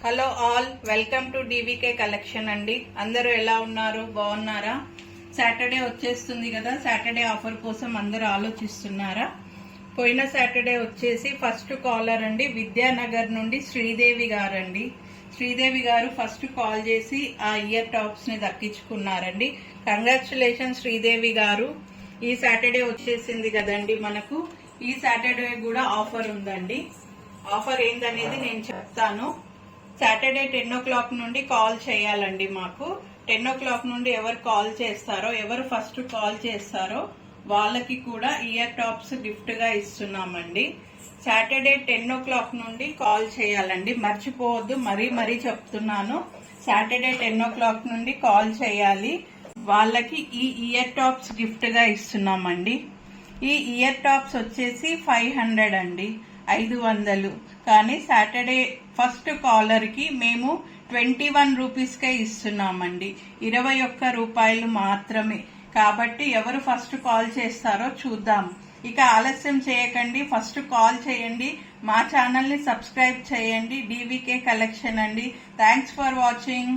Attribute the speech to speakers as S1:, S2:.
S1: Hello all, welcome to DVK collection అండి. అందరూ ఎలా ఉన్నారు? బాగున్నారా? సాటర్డే వచ్చేస్తుంది కదా, సాటర్డే ఆఫర్ కోసం అందరూ ఆలోచిస్తున్నారా? పోయిన సాటర్డే వచ్చేసి ఫస్ట్ కాలర్ అండి, విద్యానగర్ నుండి శ్రీదేవి గారండి. శ్రీదేవి గారు ఫస్ట్ కాల్ చేసి ఆ ఇయర్ టాప్స్ ని దక్కించుకున్నారండి. కంగ్రాచులేషన్ శ్రీదేవి గారు. ఈ సాటర్డే వచ్చేసింది కదండి మనకు. ఈ సాటర్డే కూడా ఆఫర్ ఉందండి. ఆఫర్ ఏందనేది నేను చెప్తాను. సాటర్డే 10 o'clock నుండి కాల్ చేయాలండి. మాకు 10 o'clock నుండి ఎవరు కాల్ చేస్తారో, ఎవరు ఫస్ట్ కాల్ చేస్తారో వాళ్ళకి కూడా ఇయర్ టాప్స్ గిఫ్ట్ గా ఇస్తున్నామండి. సాటర్డే 10 o'clock నుండి కాల్ చేయాలండి, మర్చిపోవద్దు. మరీ చెప్తున్నాను, సాటర్డే 10 o'clock నుండి కాల్ చేయాలి. వాళ్ళకి ఈ ఇయర్ టాప్స్ గిఫ్ట్ గా ఇస్తున్నామండి. ఈ ఇయర్ టాప్స్ వచ్చేసి 500 అండి, 500. కానీ సాటర్డే ఫస్ట్ కాలర్ కి మేము 21 రూపీస్కే ఇస్తున్నామండి, 21 రూపాయలు మాత్రమే. కాబట్టి ఎవరు ఫస్ట్ కాల్ చేస్తారో చూద్దాం. ఇక ఆలస్యం చేయకండి, ఫస్ట్ కాల్ చేయండి. మా ఛానల్ ని సబ్స్క్రైబ్ చేయండి. డీవీకే కలెక్షన్ అండి. Thanks for watching.